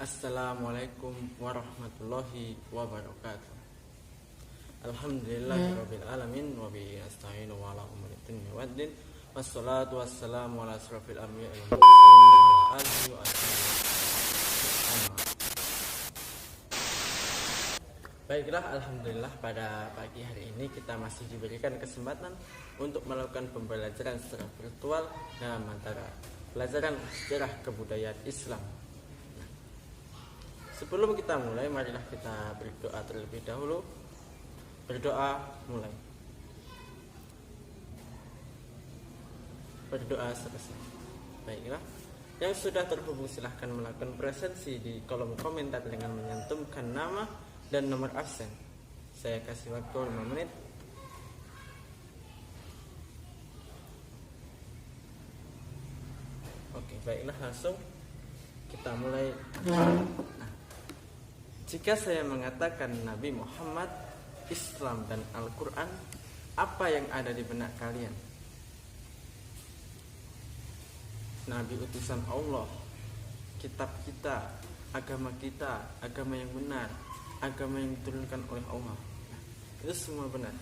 Assalamualaikum warahmatullahi wabarakatuh. Alhamdulillahirabbil alamin wa bihi nasta'inu ala umuri dunya waddin. Wassalatu wassalamu ala asrofil anbiya'i wal mursalin wa ala alihi wa ashabihi. Baiklah, alhamdulillah pada pagi hari ini kita masih diberikan kesempatan untuk melakukan pembelajaran secara virtual dalam antara pelajaran sejarah kebudayaan Islam. Sebelum kita mulai, marilah kita berdoa terlebih dahulu. Berdoa mulai. Berdoa selesai. Baiklah, yang sudah terhubung silahkan melakukan presensi di kolom komentar dengan menyantumkan nama dan nomor absen. Saya kasih waktu 5 menit. Oke, baiklah, langsung kita mulai. Jika saya mengatakan Nabi Muhammad, Islam dan Al-Quran, apa yang ada di benak kalian? Nabi utusan Allah, kitab kita, agama yang benar, agama yang diturunkan oleh Allah. Itu semua benar.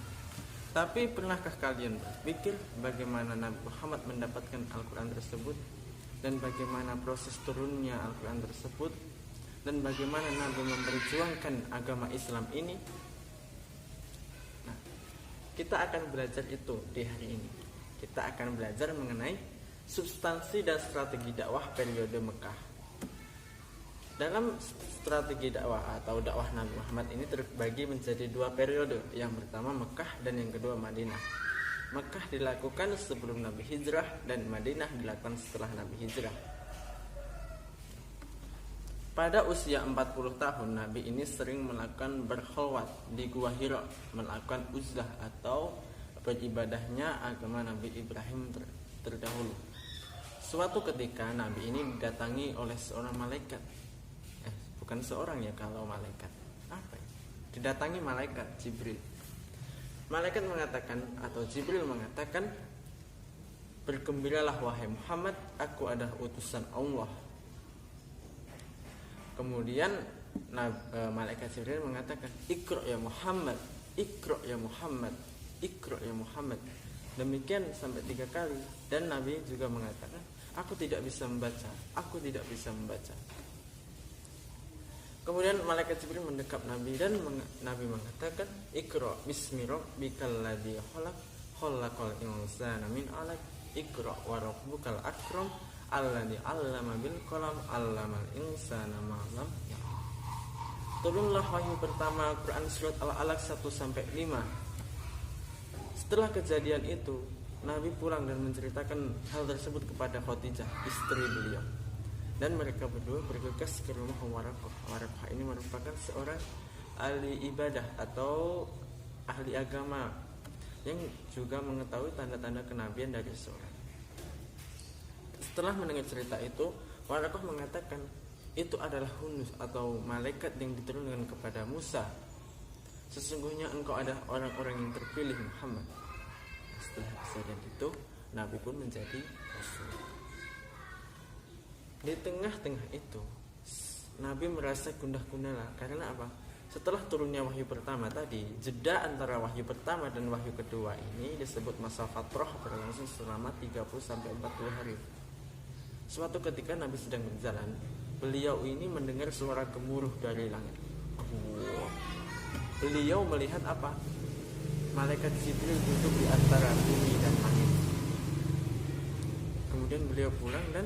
Tapi pernahkah kalian berpikir bagaimana Nabi Muhammad mendapatkan Al-Quran tersebut, dan bagaimana proses turunnya Al-Quran tersebut, dan bagaimana Nabi memperjuangkan agama Islam ini? Nah, kita akan belajar itu di hari ini. Kita akan belajar mengenai substansi dan strategi dakwah periode Mekah. Dalam strategi dakwah atau dakwah Nabi Muhammad ini terbagi menjadi 2 periode. Yang pertama Mekah dan yang kedua Madinah. Mekah dilakukan sebelum Nabi hijrah dan Madinah dilakukan setelah Nabi hijrah. Pada usia 40 tahun, Nabi ini sering melakukan berkholwat di Gua Hira, melakukan uzlah atau beribadahnya agama Nabi Ibrahim terdahulu. Suatu ketika Nabi ini didatangi oleh seorang malaikat. Bukan seorang ya kalau malaikat. Apa ya? Didatangi malaikat Jibril. Malaikat mengatakan atau Jibril mengatakan, "Bergembiralah wahai Muhammad, aku adalah utusan Allah." Kemudian malaikat Jibril mengatakan, "Iqra ya Muhammad, Iqra ya Muhammad, Iqra ya Muhammad." Demikian sampai 3 kali. Dan Nabi juga mengatakan, "Aku tidak bisa membaca, aku tidak bisa membaca." Kemudian malaikat Jibril mendekap Nabi dan Nabi mengatakan, "Iqra bismi rabbikal ladzi khalaq, khalaqal insana min 'alaq, Iqra wa rabbukal akram, alladzi 'allama bil qalam, 'allamal insana ma lam ya'lam." Turunlah wahyu pertama Quran surat Al-Alaq 1-5. Setelah kejadian itu, Nabi pulang dan menceritakan hal tersebut kepada Khadijah, istri beliau. Dan mereka berdua bergegas ke rumah Waraqah. Waraqah ini merupakan seorang ahli ibadah atau ahli agama yang juga mengetahui tanda-tanda kenabian dari seorang. Setelah mendengar cerita itu, Waraqah mengatakan, "Itu adalah Hunus atau malaikat yang diturunkan kepada Musa. Sesungguhnya engkau adalah orang-orang yang terpilih Muhammad." Setelah kejadian itu, Nabi pun menjadi Rasul. Di tengah-tengah itu, Nabi merasa gundah gulana. Karena apa? Setelah turunnya wahyu pertama tadi, jeda antara wahyu pertama dan wahyu kedua ini disebut masa fatrah, berlangsung selama 30-40 hari. Suatu ketika Nabi sedang berjalan, beliau ini mendengar suara gemuruh dari langit. Beliau melihat apa? Malaikat Jibril duduk di antara bumi dan langit. Kemudian beliau pulang dan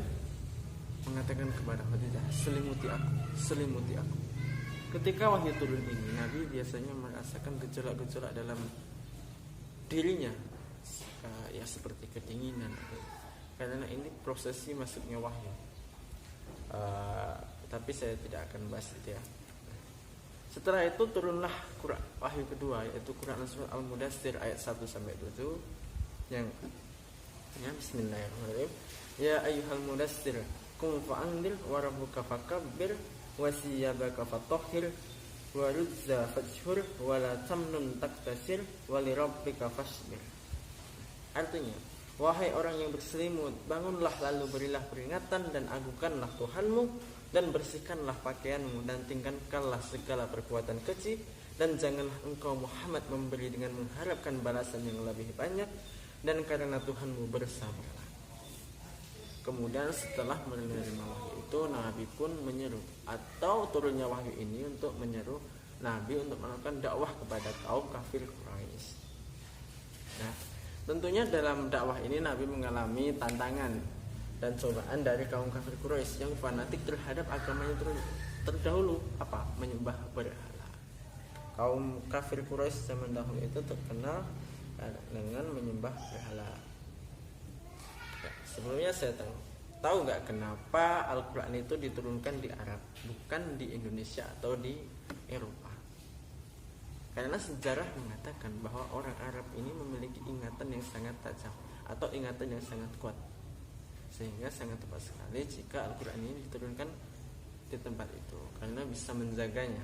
mengatakan kepada Khadijah, "Selimuti aku, selimuti aku." Ketika wahyu turun ini, Nabi biasanya merasakan gejolak-gejolak dalam dirinya, ya seperti kedinginan. Karena ini prosesi masuknya wahyu. Tapi saya tidak akan bahas itu ya. Setelah itu turunlah wahyu kedua, yaitu Quran surat Al-Mudaththir ayat 1-7 yang Bismillahirrahmanirrahim. "Ya ayyuhal mudaththir, qum fa'anzir wa rabbuka fakabbir wa siyabaka fatahhir wa ruzza fashhur wa la tamnun taktasir wa li rabbika fasbir." Artinya, wahai orang yang berselimut, bangunlah lalu berilah peringatan dan agungkanlah Tuhanmu, dan bersihkanlah pakaianmu dan tinggalkanlah segala perbuatan keji, dan janganlah engkau Muhammad memberi dengan mengharapkan balasan yang lebih banyak, dan karena Tuhanmu bersabarlah. Kemudian setelah menerima wahyu itu, Nabi pun menyeru atau turunnya wahyu ini untuk menyeru Nabi untuk melakukan dakwah kepada kaum kafir Quraisy. Nah, tentunya dalam dakwah ini Nabi mengalami tantangan dan cobaan dari kaum kafir Quraisy yang fanatik terhadap agamanya terdahulu, menyembah berhala. Kaum kafir Quraisy zaman dahulu itu terkenal dengan menyembah berhala. Sebelumnya saya tahu nggak kenapa Al-Quran itu diturunkan di Arab, bukan di Indonesia atau di Eropa? Karena sejarah mengatakan bahwa orang Arab ini memiliki ingatan yang sangat tajam atau ingatan yang sangat kuat, sehingga sangat tepat sekali jika Al-Quran ini diturunkan di tempat itu, karena bisa menjaganya.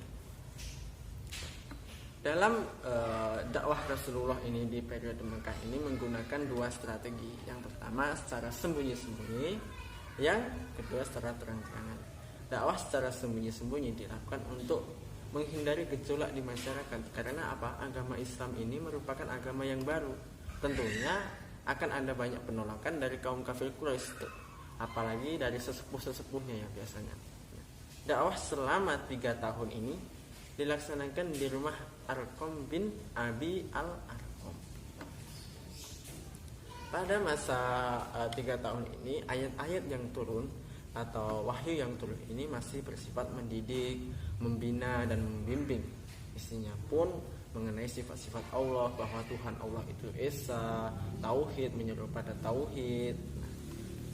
Dalam dakwah Rasulullah ini di periode Mekah ini menggunakan dua strategi. Yang pertama secara sembunyi-sembunyi, yang kedua secara terang-terangan. Dakwah secara sembunyi-sembunyi dilakukan untuk menghindari gejolak di masyarakat. Karena agama Islam ini merupakan agama yang baru. Tentunya akan ada banyak penolakan dari kaum kafir Quraisy, apalagi dari sesepuh-sesepuhnya ya biasanya. Dakwah selama 3 tahun ini dilaksanakan di rumah Arqam bin Abi Al-Arqam. Pada masa 3 tahun ini, ayat-ayat yang turun atau wahyu yang turun ini masih bersifat mendidik, membina dan membimbing. Isinya pun mengenai sifat-sifat Allah, bahwa Tuhan Allah itu Esa, tauhid, menyeru pada tauhid.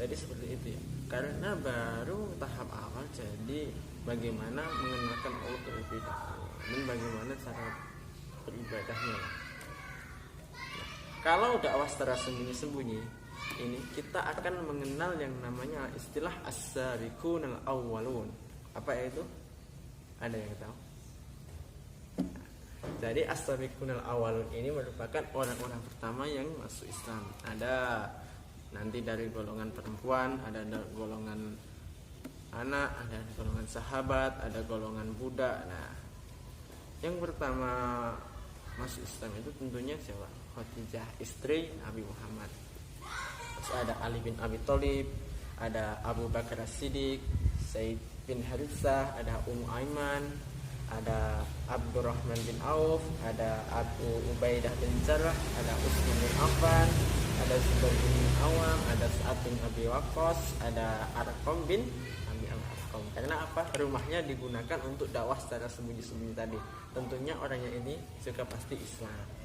Jadi seperti itu ya. Karena baru tahap awal, jadi bagaimana mengenalkan Allah terlebih dahulu dan bagaimana cara beribadahnya. Kalau dakwah secara sembunyi-sembunyi ini, kita akan mengenal yang namanya istilah as-sabiqunal awwalun. Apa itu? Ada yang tahu? Jadi as-sabiqunal awwalun ini merupakan orang-orang pertama yang masuk Islam. Ada nanti dari golongan perempuan, ada golongan anak, ada golongan sahabat, ada golongan budak. Nah, yang pertama masuk Islam itu tentunya siapa? Khadijah, istri Nabi Muhammad. Terus ada Ali bin Abi Thalib, ada Abu Bakar As-Siddiq, Zaid bin Haritsah, ada Aiman, ada Abdurrahman bin Auf, ada Abu Ubaidah bin Jarrah, ada Utsman bin Affan, ada Zubair bin Awam, ada Sa'ad bin Abi Waqqas, ada Arqam bin Abi Al-Arqam. Karena rumahnya digunakan untuk dakwah secara sembunyi-sembunyi tadi. Tentunya orangnya ini juga pasti Islam.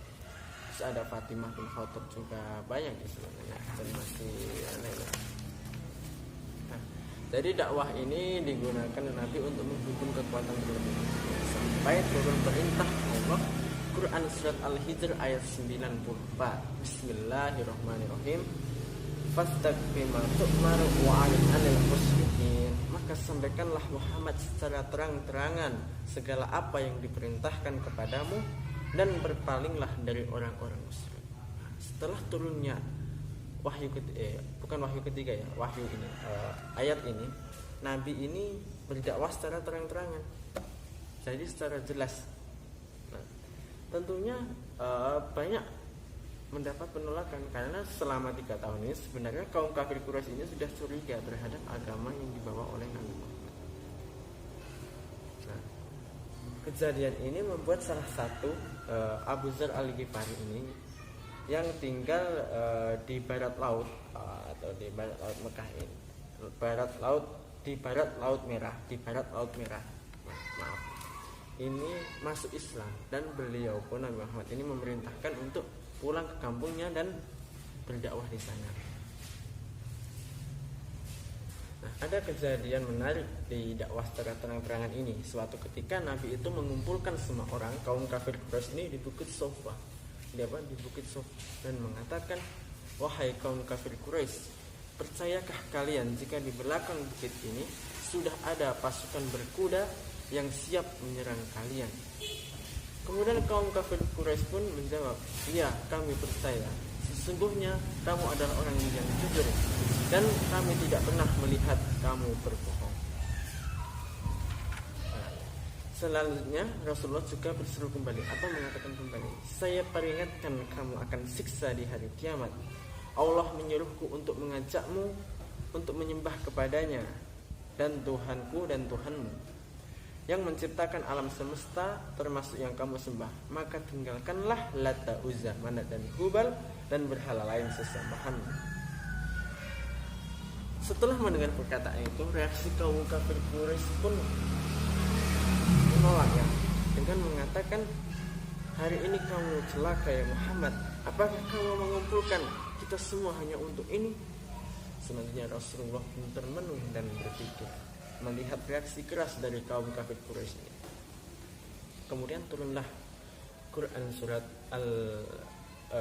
Terus ada Fatimah bin Khattab juga, banyak di sebenarnya dan masih aneh. Nah, jadi dakwah ini digunakan Nabi untuk menghimpun kekuatan berlebih sampai turun perintah Allah. Quran surat Al-Hijr ayat 94. Bismillahirrahmanirrahim. Fastaqim ma tu'mar wa 'anil musyrikin. Maka sampaikanlah Muhammad secara terang-terangan segala apa yang diperintahkan kepadamu dan berpalinglah dari orang-orang musyrik. Setelah turunnya wahyu ketiga ya, wahyu ini, ayat ini, Nabi ini berdakwah secara terang-terangan. Jadi secara jelas. Nah, tentunya banyak mendapat penolakan karena selama 3 tahun ini sebenarnya kaum kafir Quraisy ini sudah curiga terhadap agama yang dibawa oleh Nabi Muhammad. Nah, kejadian ini membuat salah satu Abu Dzar Al-Ghifari ini yang tinggal di barat laut atau di barat laut Mekah ini, di barat laut Merah. Maaf. Ini masuk Islam dan beliau pun Nabi Muhammad ini memerintahkan untuk pulang ke kampungnya dan berdakwah di sana. Nah, ada kejadian menarik di dakwah secara terang-terangan ini. Suatu ketika Nabi itu mengumpulkan semua orang kaum kafir Quraisy ini di Bukit Sofa. Di Bukit Sofa, dan mengatakan, wahai kaum kafir Quraisy, percayakah kalian jika di belakang bukit ini sudah ada pasukan berkuda yang siap menyerang kalian? Kemudian kaum kafir Quraisy pun menjawab, iya, kami percaya. Sesungguhnya kamu adalah orang yang jujur dan kami tidak pernah melihat kamu berbohong. Selanjutnya Rasulullah juga berseru kembali atau mengatakan kembali, saya peringatkan kamu akan siksa di hari kiamat. Allah menyuruhku untuk mengajakmu untuk menyembah kepadanya dan Tuhanku dan Tuhanmu yang menciptakan alam semesta termasuk yang kamu sembah. Maka tinggalkanlah Lata, Uzza, Manat dan Hubal dan berhala lain sesembahan. Setelah mendengar perkataan itu, reaksi kaum kafir Quraisy pun menolaknya dengan mengatakan, hari ini kamu celaka ya Muhammad, apakah kamu mengumpulkan kita semua hanya untuk ini? Selanjutnya Rasulullah pun termenung dan berpikir melihat reaksi keras dari kaum kafir Quraisy ini. Kemudian turunlah Quran surat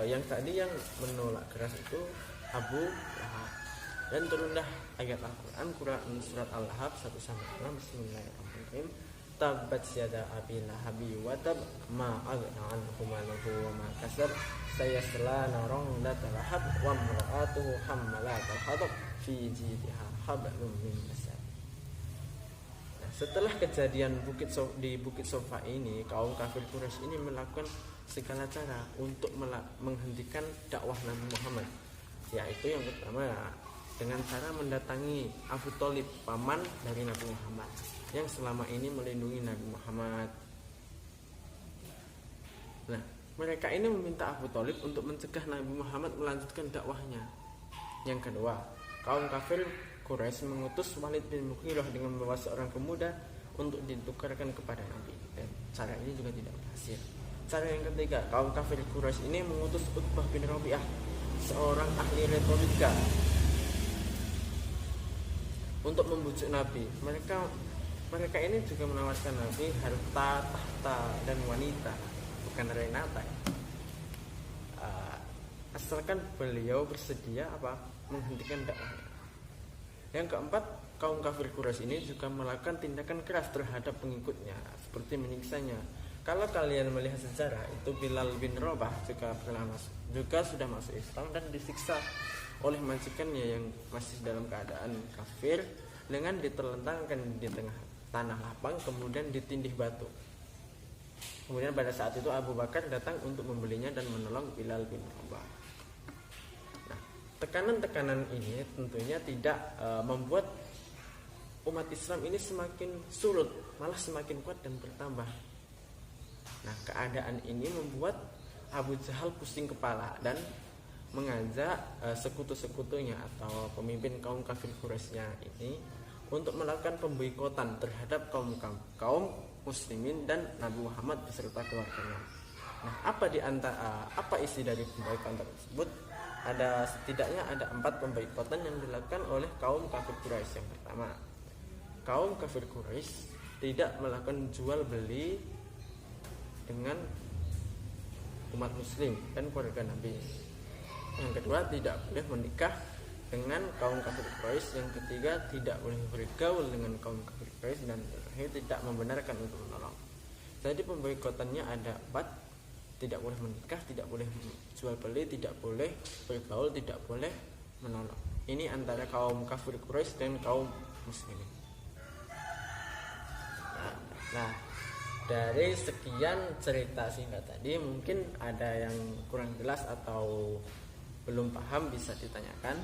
yang tadi yang menolak keras itu Abu Lahab, dan turunlah ayat Al-Quran surat Al-Lahab 1-6. Bismillahirrahmanirrahim. Tabbat yada abi lahabi wa tab ma aghna anhu maluhu wa ma kasab sayasla narong dzata lahab wa imra'atuhu hammalatal hatab fi jidha hablum min masad. Nah, setelah kejadian di Bukit Sofa ini, kaum kafir Quraisy ini melakukan segala cara untuk menghentikan dakwah Nabi Muhammad, yaitu yang pertama dengan cara mendatangi Abu Thalib, paman dari Nabi Muhammad yang selama ini melindungi Nabi Muhammad. Nah, mereka ini meminta Abu Thalib untuk mencegah Nabi Muhammad melanjutkan dakwahnya. Yang kedua, kaum kafir Quraisy mengutus Walid bin Mughirah dengan membawa seorang pemuda untuk ditukarkan kepada Nabi, dan cara ini juga tidak berhasil. Cara yang ketiga, kaum kafir Quraisy ini mengutus Utbah bin Rabi'ah, seorang ahli retorika, untuk membujuk Nabi. Mereka ini juga menawarkan Nabi harta, tahta, dan wanita, bukan renata ya. Asalkan beliau bersedia menghentikan dakwahnya. Yang keempat, kaum kafir Quraisy ini juga melakukan tindakan keras terhadap pengikutnya, seperti menyiksanya. Kalau kalian melihat sejarah, itu Bilal bin Rabah juga sudah masuk Islam dan disiksa oleh majikannya yang masih dalam keadaan kafir dengan diterlentangkan di tengah tanah lapang, kemudian ditindih batu. Kemudian pada saat itu Abu Bakar datang untuk membelinya dan menolong Bilal bin Rabah. Nah, tekanan-tekanan ini tentunya tidak membuat umat Islam ini semakin surut, malah semakin kuat dan bertambah. Nah, keadaan ini membuat Abu Jahal pusing kepala dan mengajak sekutu-sekutunya atau pemimpin kaum kafir Quraisy ini untuk melakukan pemboikotan terhadap kaum muslimin dan Nabi Muhammad beserta keluarganya. Nah, apa isi dari pemboikotan tersebut? Setidaknya ada 4 pemboikotan yang dilakukan oleh kaum kafir Quraisy. Yang pertama, kaum kafir Quraisy tidak melakukan jual beli dengan umat muslim dan keluarga Nabi. Yang kedua, tidak boleh menikah dengan kaum kafir Quraisy. Yang ketiga, tidak boleh bergaul dengan kaum kafir Quraisy. Dan terakhir, tidak membenarkan untuk menolong. Jadi pemboikotannya ada 4: tidak boleh menikah, tidak boleh jual beli, tidak boleh bergaul, tidak boleh menolong. Ini antara kaum kafir Quraisy dan kaum muslimin. Nah, dari sekian cerita singkat tadi, mungkin ada yang kurang jelas atau belum paham, bisa ditanyakan.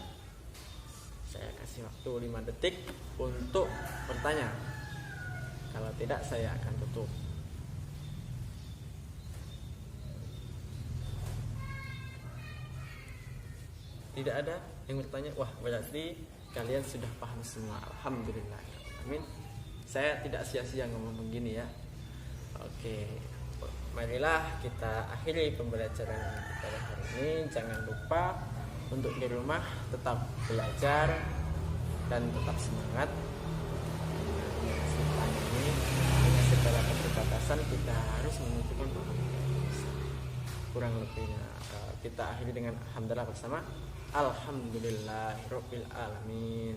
Saya kasih waktu 5 detik untuk bertanya. Kalau tidak, saya akan tutup. Tidak ada yang bertanya? Wah, berarti kalian sudah paham semua. Alhamdulillah. Amin. Saya tidak sia-sia ngomong begini ya. Oke, marilah kita akhiri pembelajaran kita hari ini. Jangan lupa untuk di rumah tetap belajar dan tetap semangat. Dengan segala keterbatasan kita harus menunjukkan bahwa kurang lebihnya kita akhiri dengan alhamdulillah bersama. Alhamdulillahirabbil alamin.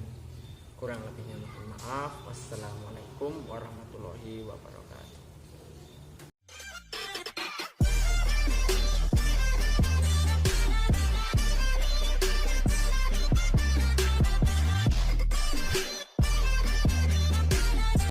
Kurang lebihnya mohon maaf. Wassalamualaikum warahmatullahi wabarakatuh.